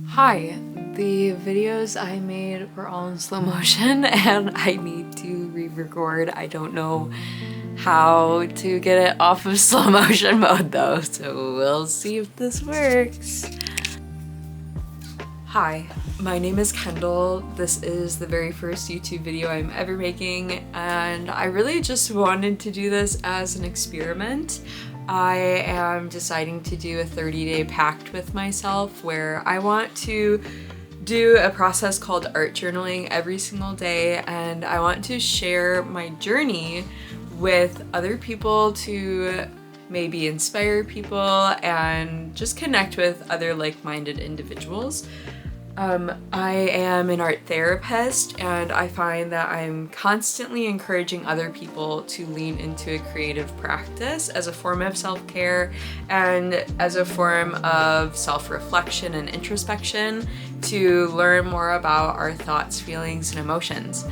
Hi, the videos I made were all in slow motion and I need to re-record. I don't know how to get it off of slow motion mode though, so we'll see if this works. Hi, my name is Kendall. This is the very first YouTube video I'm ever making, and I really just wanted to do this as an experiment. I am deciding to do a 30-day pact with myself where I want to do a process called art journaling every single day, and I want to share my journey with other people to maybe inspire people and just connect with other like-minded individuals. I am an art therapist, and I find that I'm constantly encouraging other people to lean into a creative practice as a form of self-care and as a form of self-reflection and introspection to learn more about our thoughts, feelings, and emotions.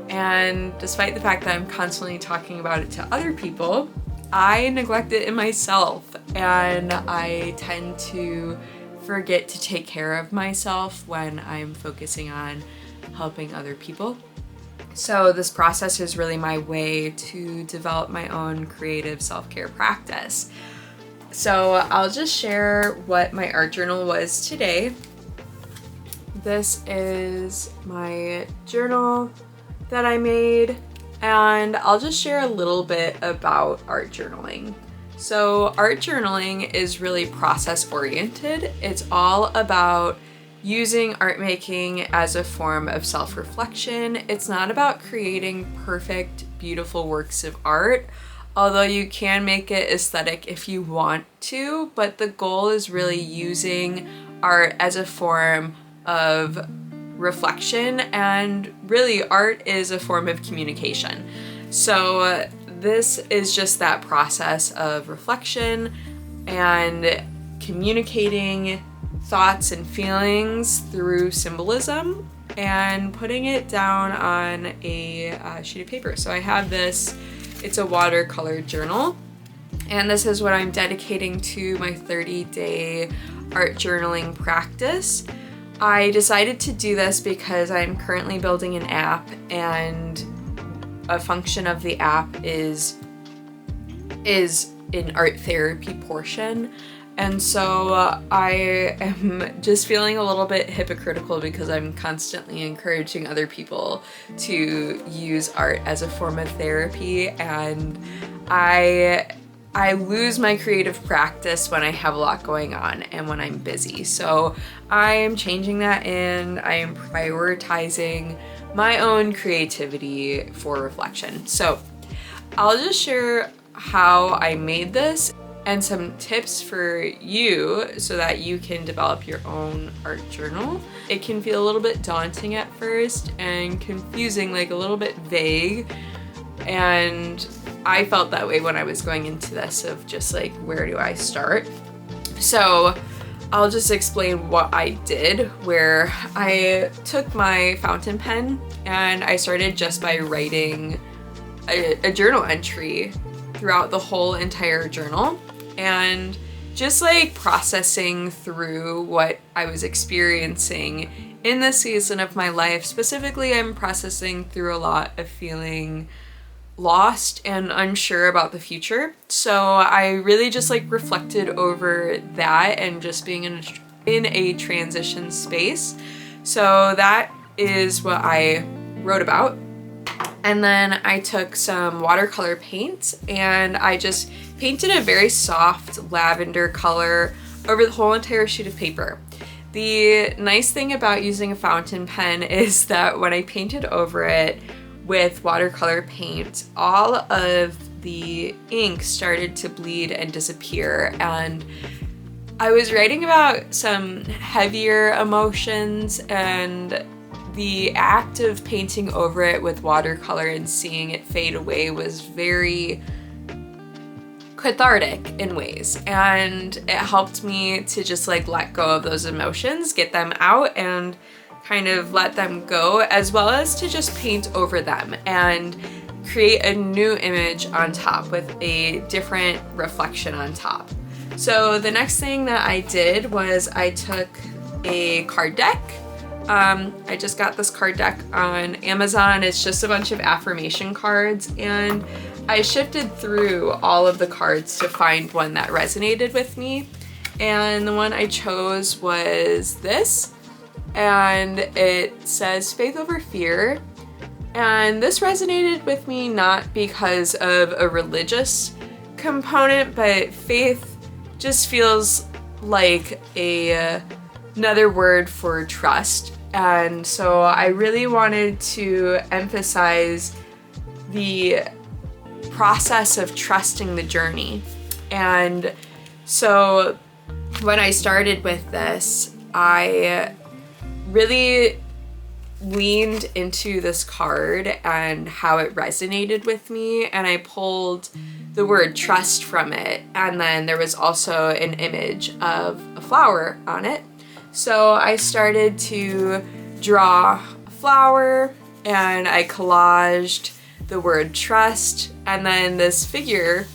And despite the fact that I'm constantly talking about it to other people, I neglect it in myself, and I tend to forget to take care of myself when I'm focusing on helping other people. So this process is really my way to develop my own creative self-care practice. So I'll just share what my art journal was today. This is my journal that I made, and I'll just share a little bit about art journaling. So art journaling is really process oriented. It's all about using art making as a form of self-reflection. It's not about creating perfect, beautiful works of art, although you can make it aesthetic if you want to, but the goal is really using art as a form of reflection, and really art is a form of communication. So this is just that process of reflection and communicating thoughts and feelings through symbolism and putting it down on a sheet of paper. So I have this, it's a watercolor journal, and this is what I'm dedicating to my 30-day art journaling practice. I decided to do this because I'm currently building an app, and a function of the app is an art therapy portion. And so I am just feeling a little bit hypocritical because I'm constantly encouraging other people to use art as a form of therapy, and I lose my creative practice when I have a lot going on and when I'm busy. So I'm changing that, and I am prioritizing my own creativity for reflection. So I'll just share how I made this and some tips for you so that you can develop your own art journal. It can feel a little bit daunting at first and confusing, like a little bit vague, and I felt that way when I was going into this, of just like, where do I start? So I'll just explain what I did, where I took my fountain pen and I started just by writing a journal entry throughout the whole entire journal, and just like processing through what I was experiencing in this season of my life. Specifically, I'm processing through a lot of feeling lost and unsure about the future. So I really just like reflected over that and just being in a transition space. So that is what I wrote about. And then I took some watercolor paint and I just painted a very soft lavender color over the whole entire sheet of paper. The nice thing about using a fountain pen is that when I painted over it with watercolor paint, all of the ink started to bleed and disappear, and I was writing about some heavier emotions, and the act of painting over it with watercolor and seeing it fade away was very cathartic in ways, and it helped me to just like let go of those emotions, get them out, and kind of let them go, as well as to just paint over them and create a new image on top with a different reflection on top. So the next thing that I did was I took a card deck. I just got this card deck on Amazon. It's just a bunch of affirmation cards, and I shifted through all of the cards to find one that resonated with me. And the one I chose was this, and it says faith over fear. And this resonated with me not because of a religious component, but faith just feels like another word for trust. And so I really wanted to emphasize the process of trusting the journey. And so when I started with this, I really leaned into this card and how it resonated with me, and I pulled the word trust from it, and then there was also an image of a flower on it. So I started to draw a flower, and I collaged the word trust, and then this figure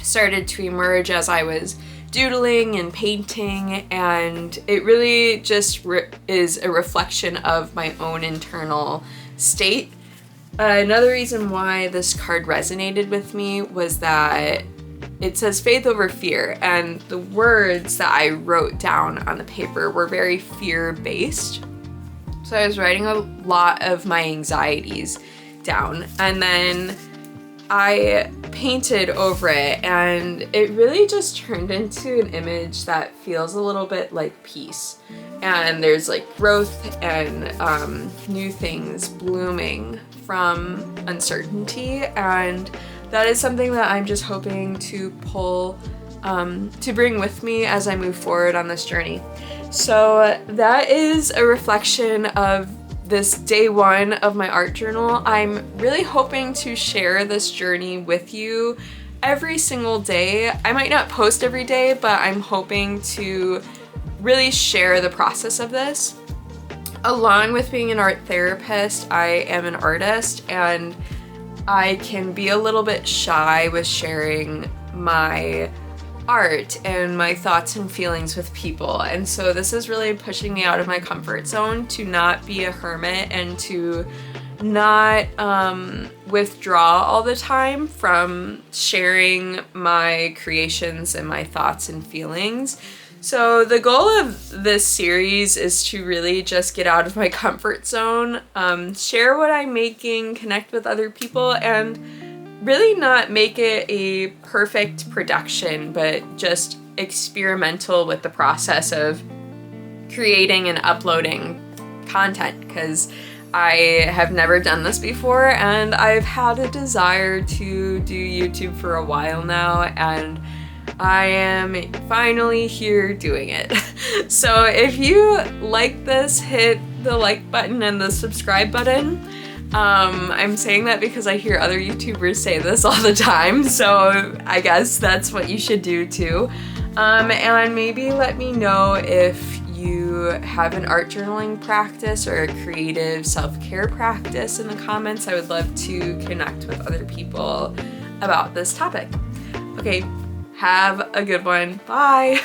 started to emerge as I was doodling and painting, and it really just is a reflection of my own internal state. Another reason why this card resonated with me was that it says faith over fear, and the words that I wrote down on the paper were very fear-based. So I was writing a lot of my anxieties down, and then I painted over it, and it really just turned into an image that feels a little bit like peace. And there's like growth and new things blooming from uncertainty, and that is something that I'm just hoping to pull, to bring with me as I move forward on this journey. So that is a reflection of this day one of my art journal. I'm really hoping to share this journey with you every single day. I might not post every day, but I'm hoping to really share the process of this. Along with being an art therapist, I am an artist, and I can be a little bit shy with sharing my art and my thoughts and feelings with people. And so this is really pushing me out of my comfort zone to not be a hermit and to not withdraw all the time from sharing my creations and my thoughts and feelings. So the goal of this series is to really just get out of my comfort zone, share what I'm making, connect with other people, and really not make it a perfect production, but just experimental with the process of creating and uploading content, because I have never done this before, and I've had a desire to do YouTube for a while now, and I am finally here doing it. So if you like this, hit the like button and the subscribe button. I'm saying that because I hear other YouTubers say this all the time, so I guess that's what you should do too. And maybe let me know if you have an art journaling practice or a creative self-care practice in the comments. I would love to connect with other people about this topic. Okay, have a good one. Bye!